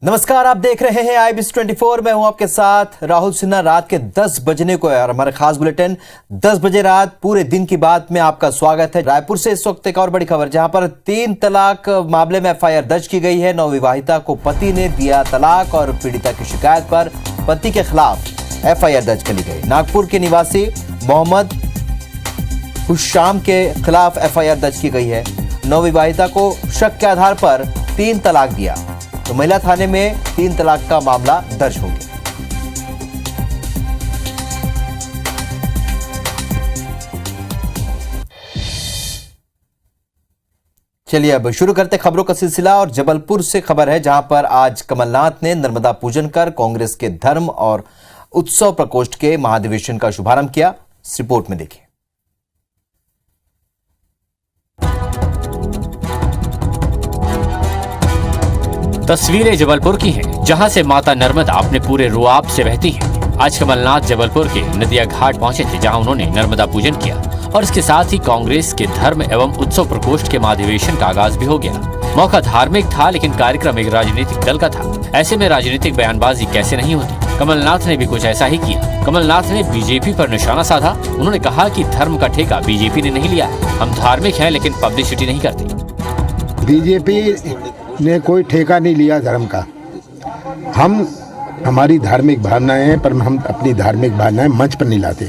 नमस्कार, आप देख रहे हैं IBC 24। मैं हूं आपके साथ राहुल सिन्हा। रात के 10 बजने को है और हमारा खास बुलेटिन 10 बजे रात पूरे दिन की बात में आपका स्वागत है। रायपुर से इस वक्त एक और बड़ी खबर, जहां पर 3 तलाक मामले में FIR दर्ज की गई है। नवविवाहिता को पति ने दिया तलाक और पीड़िता की शिकायत पर पति के खिलाफ FIR दर्ज कर ली गई। नागपुर के निवासी मोहम्मद हुशाम के खिलाफ FIR दर्ज की गई है। नवविवाहिता को शक के आधार पर 3 तलाक दिया तो महिला थाने में 3 तलाक का मामला दर्ज हो गया। चलिए अब शुरू करते खबरों का सिलसिला और जबलपुर से खबर है, जहां पर आज कमलनाथ ने नर्मदा पूजन कर कांग्रेस के धर्म और उत्सव प्रकोष्ठ के महाधिवेशन का शुभारंभ किया। इस रिपोर्ट में देखिए। तस्वीरें जबलपुर की हैं, जहां से माता नर्मदा अपने पूरे रुआब से बहती हैं। आज कमलनाथ जबलपुर के नदिया घाट पहुंचे थे, जहां उन्होंने नर्मदा पूजन किया और इसके साथ ही कांग्रेस के धर्म एवं उत्सव प्रकोष्ठ के महाधिवेशन का आगाज भी हो गया। मौका धार्मिक था, लेकिन कार्यक्रम एक राजनीतिक दल का था। ऐसे में राजनीतिक बयानबाजी कैसे नहीं होती। कमलनाथ ने भी कुछ ऐसा ही किया। कमलनाथ ने बीजेपी पर निशाना साधा। उन्होंने कहा कि धर्म का ठेका बीजेपी ने नहीं लिया है। हम धार्मिक हैं, लेकिन पब्लिसिटी नहीं करते। बीजेपी ने कोई ठेका नहीं लिया धर्म का। हमारी धार्मिक भावनाएं हैं, पर हम अपनी धार्मिक भावनाएं मंच पर नहीं लाते,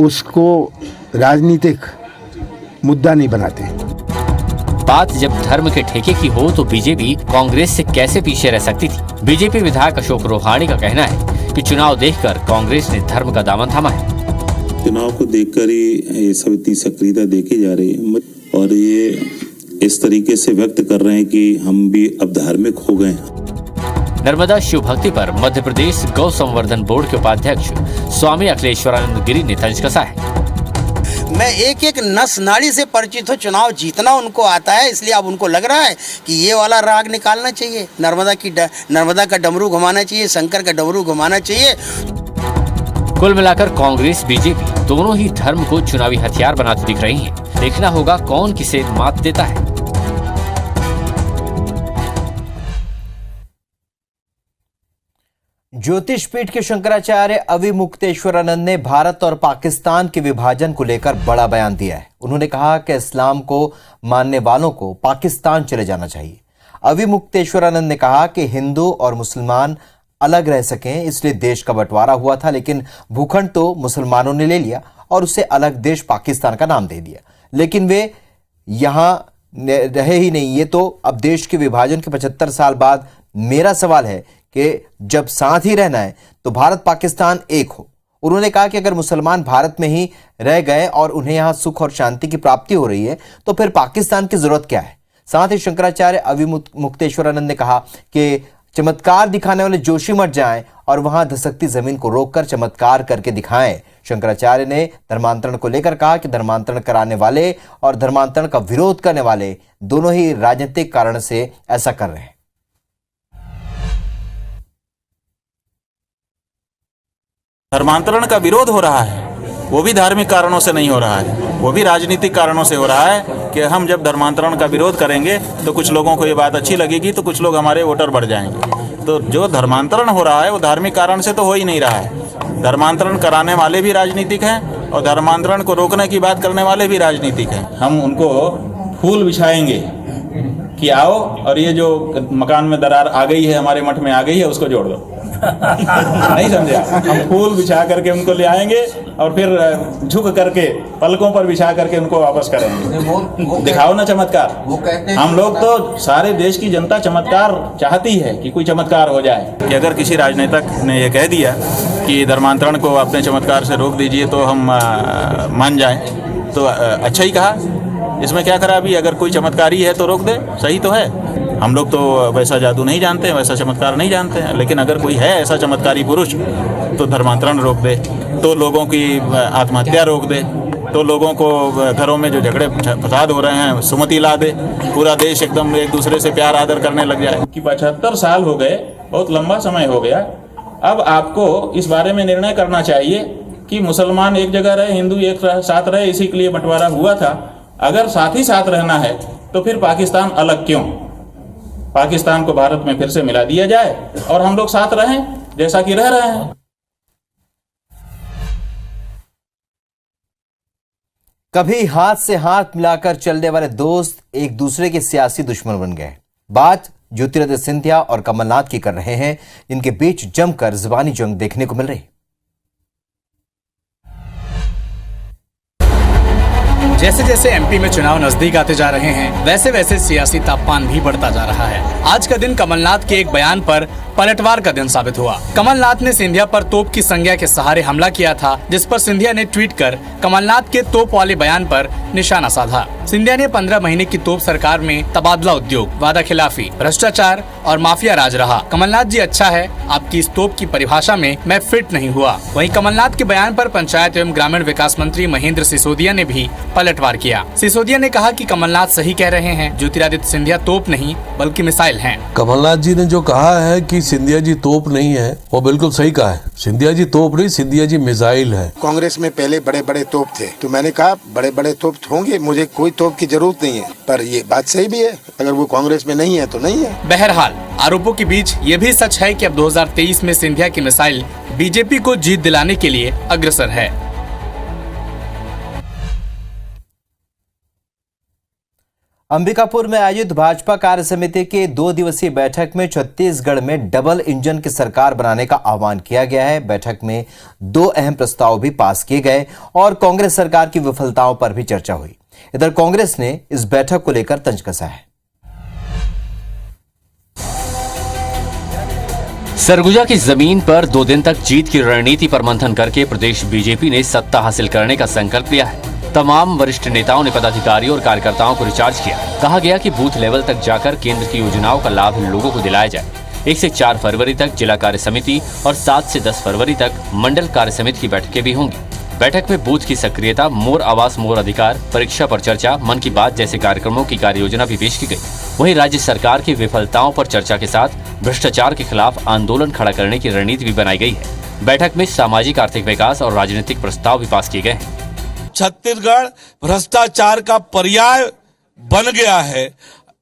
उसको राजनीतिक मुद्दा नहीं बनाते। बात जब धर्म के ठेके की हो तो बीजेपी कांग्रेस से कैसे पीछे रह सकती थी। बीजेपी विधायक अशोक रोहाणी का कहना है कि चुनाव देखकर कांग्रेस ने धर्म का दामन थामा है। चुनाव को देखकर ही ये सब इतनी सक्रियता देखी जा रही है और ये इस तरीके से व्यक्त कर रहे हैं कि हम भी अब धार्मिक हो गए। नर्मदा शिव भक्ति पर मध्य प्रदेश गौ संवर्धन बोर्ड के उपाध्यक्ष स्वामी अखिलेश्वरानंद गिरी ने तंज कसा है। मैं एक एक नस नाड़ी से परिचित हूँ। चुनाव जीतना उनको आता है, इसलिए अब उनको लग रहा है कि ये वाला राग निकालना चाहिए, नर्मदा का डमरू घुमाना चाहिए, शंकर का डमरू घुमाना चाहिए। कुल मिलाकर कांग्रेस बीजेपी दोनों ही धर्म को चुनावी हथियार बनाते दिख रही हैं। देखना होगा कौन किसे मात देता है। ज्योतिष पीठ के शंकराचार्य अविमुक्तेश्वरानंद ने भारत और पाकिस्तान के विभाजन को लेकर बड़ा बयान दिया है। उन्होंने कहा कि इस्लाम को मानने वालों को पाकिस्तान चले जाना चाहिए। अविमुक्तेश्वरानंद ने कहा कि हिंदू और मुसलमान अलग रह सकें, इसलिए देश का बंटवारा हुआ था, लेकिन भूखंड तो मुसलमानों ने ले लिया और उसे अलग देश पाकिस्तान का नाम दे दिया, लेकिन वे यहां रहे ही नहीं। ये तो अब देश के विभाजन के 75 साल बाद मेरा सवाल है कि जब साथ ही रहना है तो भारत पाकिस्तान एक हो। उन्होंने कहा कि अगर मुसलमान भारत में ही रह गए और उन्हें यहां सुख और शांति की प्राप्ति हो रही है तो फिर पाकिस्तान की जरूरत क्या है। साथ ही शंकराचार्य अविमुक्तेश्वरानंद ने कहा कि चमत्कार दिखाने वाले जोशी मत जाएं और वहां धसकती जमीन को रोककर चमत्कार करके दिखाएं। शंकराचार्य ने धर्मांतरण को लेकर कहा कि धर्मांतरण कराने वाले और धर्मांतरण का विरोध करने वाले दोनों ही राजनीतिक कारण से ऐसा कर रहे हैं। धर्मांतरण का विरोध हो रहा है, वो भी धार्मिक कारणों से नहीं हो रहा है, वो भी राजनीतिक कारणों से हो रहा है कि हम जब धर्मांतरण का विरोध करेंगे तो कुछ लोगों को ये बात अच्छी लगेगी, तो कुछ लोग हमारे वोटर बढ़ जाएंगे। तो जो धर्मांतरण हो रहा है वो धार्मिक कारण से तो हो ही नहीं रहा है। धर्मांतरण कराने वाले भी राजनीतिक हैं और धर्मांतरण को रोकने की बात करने वाले भी राजनीतिक हैं। हम उनको फूल बिछाएंगे कि आओ और ये जो मकान में दरार आ गई है, हमारे मठ में आ गई है, उसको जोड़ दो। नहीं समझे? हम फूल बिछा करके उनको ले आएंगे और फिर झुक करके पलकों पर बिछा करके उनको वापस करेंगे। दिखाओ ना चमत्कार। हम लोग तो सारे देश की जनता चमत्कार चाहती है कि कोई चमत्कार हो जाए। कि अगर किसी राजनेता ने यह कह दिया कि धर्मांतरण को अपने चमत्कार से रोक दीजिए तो हम मान जाएं, तो अच्छा ही कहा, इसमें क्या खराबी। अगर कोई चमत्कारी है तो रोक दे, सही तो है। हम लोग तो वैसा जादू नहीं जानते हैं, वैसा चमत्कार नहीं जानते हैं, लेकिन अगर कोई है ऐसा चमत्कारी पुरुष तो धर्मांतरण रोक दे, तो लोगों की आत्महत्या रोक दे, तो लोगों को घरों में जो झगड़े फसाद हो रहे हैं सुमति ला दे, पूरा देश एकदम एक दूसरे से प्यार आदर करने लग जाए। कि 75 साल हो गए, बहुत लंबा समय हो गया। अब आपको इस बारे में निर्णय करना चाहिए कि मुसलमान एक जगह रहे, हिंदू एक साथ रहे, इसी के लिए बंटवारा हुआ था। अगर साथ ही साथ रहना है तो फिर पाकिस्तान अलग क्यों? पाकिस्तान को भारत में फिर से मिला दिया जाए और हम लोग साथ रहें जैसा कि रह रहे हैं। कभी हाथ से हाथ मिलाकर चलने वाले दोस्त एक दूसरे के सियासी दुश्मन बन गए। बात ज्योतिरादित्य सिंधिया और कमलनाथ की कर रहे हैं, इनके बीच जमकर जुबानी जंग देखने को मिल रही। जैसे जैसे एमपी में चुनाव नजदीक आते जा रहे हैं, वैसे वैसे सियासी तापमान भी बढ़ता जा रहा है। आज का दिन कमलनाथ के एक बयान पर पलटवार का दिन साबित हुआ। कमलनाथ ने सिंधिया पर तोप की संज्ञा के सहारे हमला किया था, जिस पर सिंधिया ने ट्वीट कर कमलनाथ के तोप वाले बयान पर निशाना साधा। सिंधिया ने 15 महीने की तोप सरकार में तबादला उद्योग, वादा खिलाफी, भ्रष्टाचार और माफिया राज रहा। कमलनाथ जी अच्छा है, आपकी इस तोप की परिभाषा में मैं फिट नहीं हुआ। वहीं कमलनाथ के बयान पर पंचायत एवं ग्रामीण विकास मंत्री महेंद्र सिसोदिया ने भी पलटवार किया। सिसोदिया ने कहा कि कमलनाथ सही कह रहे हैं, ज्योतिरादित्य सिंधिया तोप नहीं बल्कि मिसाइल हैं। कमलनाथ जी ने जो कहा है कि सिंधिया जी तोप नहीं है, वो बिल्कुल सही कहा है। सिंधिया जी तोप नहीं, सिंधिया जी मिसाइल है। कांग्रेस में पहले बड़े बड़े तोप थे, तो मैंने कहा बड़े बड़े तोप होंगे, मुझे कोई तोप की जरूरत नहीं है। पर ये बात सही भी है, अगर वो कांग्रेस में नहीं है तो नहीं है। बहरहाल आरोपों के बीच ये भी सच है कि अब 2023 में सिंधिया की मिसाइल बीजेपी को जीत दिलाने के लिए अग्रसर है। अंबिकापुर में आयोजित भाजपा कार्य समिति के 2 दिवसीय बैठक में छत्तीसगढ़ में डबल इंजन की सरकार बनाने का आह्वान किया गया है। बैठक में 2 अहम प्रस्ताव भी पास किए गए और कांग्रेस सरकार की विफलताओं पर भी चर्चा हुई। इधर कांग्रेस ने इस बैठक को लेकर तंज कसा है। सरगुजा की जमीन पर 2 दिन तक जीत की रणनीति पर मंथन करके प्रदेश बीजेपी ने सत्ता हासिल करने का संकल्प लिया है। तमाम वरिष्ठ नेताओं ने पदाधिकारियों और कार्यकर्ताओं को रिचार्ज किया। कहा गया कि बूथ लेवल तक जाकर केंद्र की योजनाओं का लाभ लोगों को दिलाया जाए। 1 से 4 फरवरी तक जिला कार्य समिति और 7 से 10 फरवरी तक मंडल कार्य समिति की बैठकें भी होंगी। बैठक में बूथ की सक्रियता, मोर आवास मोर अधिकार, परीक्षा पर चर्चा, मन की बात जैसे कार्यक्रमों की कार्य योजना भी पेश की गई। वहीं राज्य सरकार की विफलताओं पर चर्चा के साथ भ्रष्टाचार के खिलाफ आंदोलन खड़ा करने की रणनीति भी बनाई गई है। बैठक में सामाजिक आर्थिक विकास और राजनीतिक प्रस्ताव भी पास किए गए हैं। छत्तीसगढ़ भ्रष्टाचार का पर्याय बन गया है।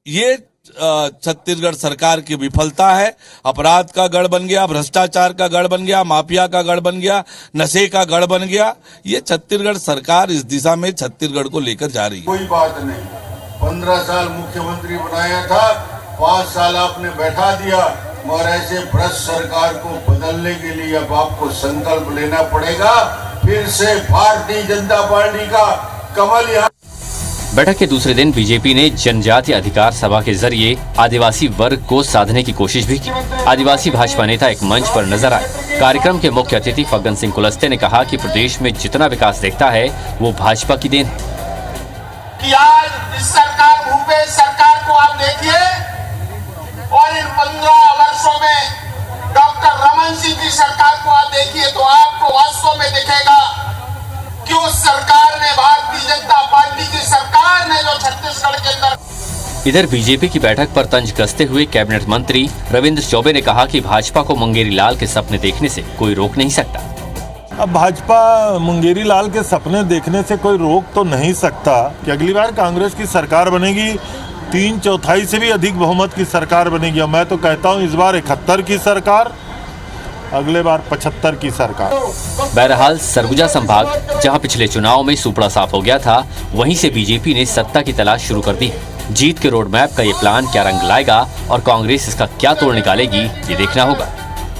ये छत्तीसगढ़ सरकार की विफलता है। अपराध का गढ़ बन गया, भ्रष्टाचार का गढ़ बन गया, माफिया का गढ़ बन गया, नशे का गढ़ बन गया। ये छत्तीसगढ़ सरकार इस दिशा में छत्तीसगढ़ को लेकर जा रही है। कोई बात नहीं, 15 साल मुख्यमंत्री बनाया था, 5 साल आपने बैठा दिया, मगर ऐसे भ्रष्ट सरकार को बदलने के लिए अब आपको संकल्प लेना पड़ेगा। फिर से भारतीय जनता पार्टी का कमल यहाँ। बैठक के दूसरे दिन बीजेपी ने जनजातीय अधिकार सभा के जरिए आदिवासी वर्ग को साधने की कोशिश भी की। आदिवासी भाजपा नेता एक मंच पर नजर आए। कार्यक्रम के मुख्य अतिथि फग्गन सिंह कुलस्ते ने कहा कि प्रदेश में जितना विकास दिखता है वो भाजपा की देन है। कि आज इस सरकार, भूपेश सरकार को आप देखिए और इन 15 वर्षों में डॉक्टर रमन सिंह की सरकार को आप देखिए तो आपको वास्तव में दिखेगा कि उस सरकार ने, भारतीय जनता पार्टी की सरकार ने जो छत्तीसगढ़ के अंदर। इधर बीजेपी की बैठक पर तंज कसते हुए कैबिनेट मंत्री रविंद्र चौबे ने कहा कि भाजपा को मुंगेरी लाल के सपने देखने से कोई रोक नहीं सकता। अब भाजपा मुंगेरी लाल के सपने देखने से कोई रोक तो नहीं सकता कि अगली बार कांग्रेस की सरकार बनेगी, 3/4 से भी अधिक बहुमत की सरकार बनेगी। मैं तो कहता हूं इस बार 71 की सरकार, अगले बार 75 की सरकार। बहरहाल सरगुजा संभाग जहां पिछले चुनाव में सुपड़ा साफ हो गया था, वहीं से बीजेपी ने सत्ता की तलाश शुरू कर दी है। जीत के रोड मैप का ये प्लान क्या रंग लाएगा और कांग्रेस इसका क्या तोड़ निकालेगी, ये देखना होगा।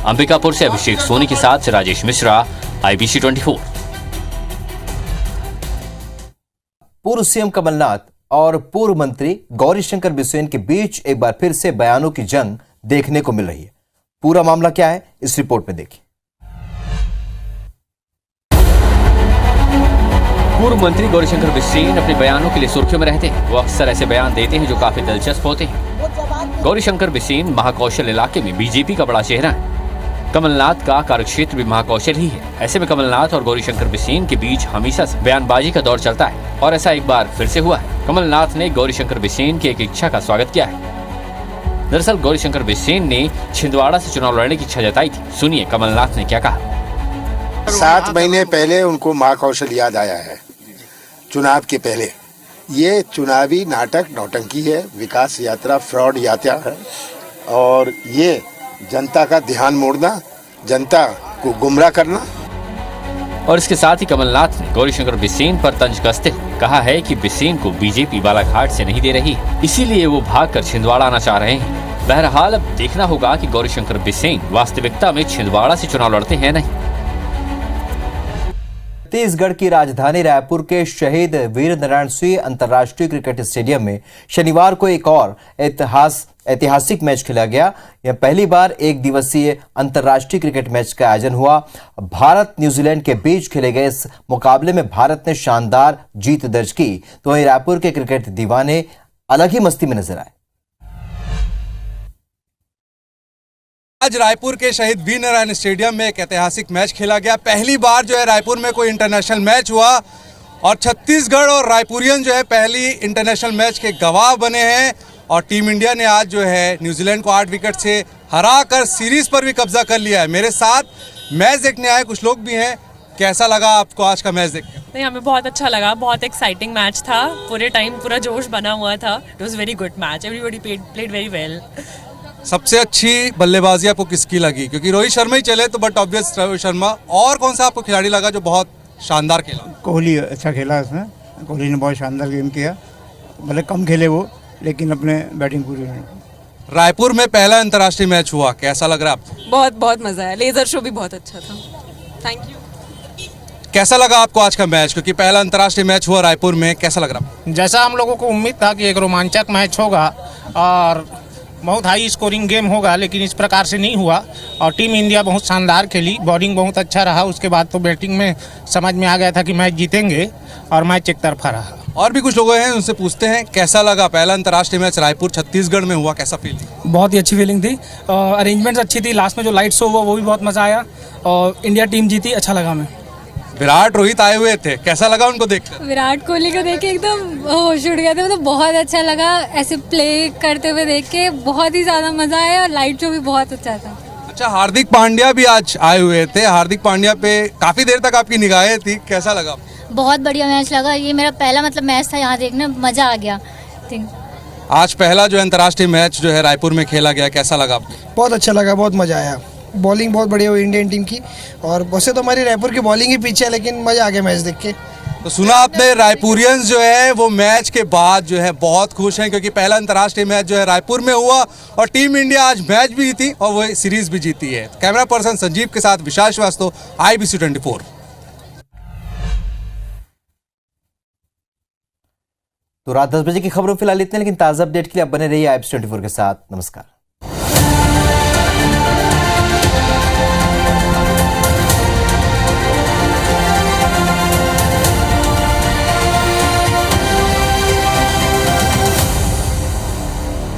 अंबिकापुर से अभिषेक सोनी के साथ राजेश मिश्रा, IBC 24। पूर्व सीएम कमलनाथ और पूर्व मंत्री गौरीशंकर बिसेन के बीच एक बार फिर से बयानों की जंग देखने को मिल रही है। पूरा मामला क्या है, इस रिपोर्ट में देखिए। पूर्व मंत्री गौरीशंकर बिसेन अपने बयानों के लिए सुर्खियों में रहते हैं। वो अक्सर ऐसे बयान देते हैं जो काफी दिलचस्प होते हैं। गौरीशंकर बिसेन महाकौशल इलाके में बीजेपी का बड़ा चेहरा है। कमलनाथ का कार्यक्षेत्र भी महाकौशल ही है। ऐसे में कमलनाथ और गौरीशंकर बिसेन के बीच हमेशा से बयानबाजी का दौर चलता है और ऐसा एक बार फिर से हुआ है। कमलनाथ ने गौरीशंकर बिसेन की एक इच्छा का स्वागत किया है। दरअसल गौरीशंकर बिसेन ने छिंदवाड़ा से चुनाव लड़ने की इच्छा जताई थी। सुनिए कमलनाथ ने क्या कहा। 7 महीने पहले उनको महाकौशल याद आया है, चुनाव के पहले ये चुनावी नाटक नौटंकी है, विकास यात्रा फ्रॉड यात्रा है और ये जनता का ध्यान मोड़ना, जनता को गुमराह करना। और इसके साथ ही कमलनाथ ने गौरीशंकर बिसेन पर तंज कसते हुए कहा है कि बिसेन को बीजेपी बालाघाट से नहीं दे रही, इसीलिए वो भागकर छिंदवाड़ा आना चाह रहे हैं। बहरहाल अब देखना होगा कि गौरीशंकर बिसेन वास्तविकता में छिंदवाड़ा से चुनाव लड़ते हैं नहीं। छत्तीसगढ़ की राजधानी रायपुर के शहीद वीर नारायण सिंह अंतर्राष्ट्रीय क्रिकेट स्टेडियम में शनिवार को एक और ऐतिहासिक मैच खेला गया। यह पहली बार एक दिवसीय अंतर्राष्ट्रीय क्रिकेट मैच का आयोजन हुआ। भारत न्यूजीलैंड के बीच खेले गए इस मुकाबले में भारत ने शानदार जीत दर्ज की, तो वहीं रायपुर के क्रिकेट दीवाने अलग ही मस्ती में नजर आए। आज रायपुर के शहीद वीर नारायण स्टेडियम में एक ऐतिहासिक मैच खेला गया। पहली बार जो है रायपुर में कोई इंटरनेशनल मैच हुआ और छत्तीसगढ़ और रायपुरियन जो है पहली इंटरनेशनल मैच के गवाह बने हैं। और टीम इंडिया ने आज जो है न्यूजीलैंड को 8 विकेट से हराकर सीरीज पर भी कब्जा कर लिया है। मेरे साथ मैच देखने आए कुछ लोग भी हैं। कैसा लगा आपको आज का मैच देखकर? नहीं, हमें बहुत अच्छा लगा। बहुत एक्साइटिंग मैच था। पूरे टाइम पूरा जोश बना हुआ था। It was very good match. Everybody played very well. सबसे अच्छी बल्लेबाजी आपको किसकी लगी? क्योंकि रोहित शर्मा ही चले तो बट ऑब्वियस रोहित शर्मा। और कौन सा आपको खिलाड़ी लगा जो बहुत शानदार खेला? कोहली अच्छा खेला इसमें। कोहली ने बहुत शानदार गेम किया। भले कम खेले वो, लेकिन अपने बैटिंग पूरी। रायपुर में पहला अंतर्राष्ट्रीय मैच हुआ, कैसा लग रहा है आपको? बहुत बहुत मजा आया। लेजर शो भी बहुत अच्छा था। Thank you. कैसा लगा आपको आज का मैच? क्योंकि पहला अंतर्राष्ट्रीय मैच हुआ रायपुर में, कैसा लग रहा? जैसा हम लोगों को उम्मीद था कि एक रोमांचक मैच होगा और बहुत हाई स्कोरिंग गेम होगा, लेकिन इस प्रकार से नहीं हुआ। और टीम इंडिया बहुत शानदार खेली, बॉलिंग बहुत अच्छा रहा। उसके बाद तो बैटिंग में समझ में आ गया था कि मैच जीतेंगे और मैच एक तरफा रहा। और भी कुछ लोग हैं, उनसे पूछते हैं कैसा लगा पहला अंतर्राष्ट्रीय मैच रायपुर छत्तीसगढ़ में हुआ, कैसा फील? बहुत ही अच्छी फीलिंग थी। अरेंजमेंट्स अच्छी थी। लास्ट में जो लाइट शो हुआ वो भी बहुत मज़ा आया और इंडिया टीम जीती, अच्छा लगा हमें। विराट रोहित आए हुए थे, कैसा लगा उनको देखकर? विराट कोहली को देख के एकदम होश उड़ गया था। मतलब बहुत अच्छा लगा ऐसे प्ले करते हुए देख के। बहुत ही ज़्यादा मज़ा आया और लाइट शो भी बहुत अच्छा था। अच्छा, हार्दिक पांड्या भी आज आए हुए थे। हार्दिक पांड्या पे काफ़ी देर तक आपकी निगाहें थी, कैसा लगा? बहुत बढ़िया मैच लगा। ये मेरा पहला मैच था यहाँ देखने, मज़ा आ गया। आज पहला जो अंतर्राष्ट्रीय मैच जो है रायपुर में खेला गया, कैसा लगा आपको? बहुत अच्छा लगा, बहुत मज़ा आया। बॉलिंग बहुत बढ़िया हुई इंडियन टीम की और वैसे तो हमारी रायपुर की बॉलिंग ही पीछे है, लेकिन मज़ा आ गया मैच देख के। तो सुना आपने, रायपुरियंस जो है वो मैच के बाद जो है बहुत खुश हैं क्योंकि पहला अंतर्राष्ट्रीय मैच जो है रायपुर में हुआ और टीम इंडिया आज मैच भी जीती और वो सीरीज भी जीती है। कैमरा पर्सन संजीव के साथ विशाल श्रीवास्तव, IBC 24। तो रात 10 बजे की खबरों फिलहाल इतने, लेकिन ताज़ा अपडेट के लिए आप बने रहिए IBC 24 के साथ। नमस्कार।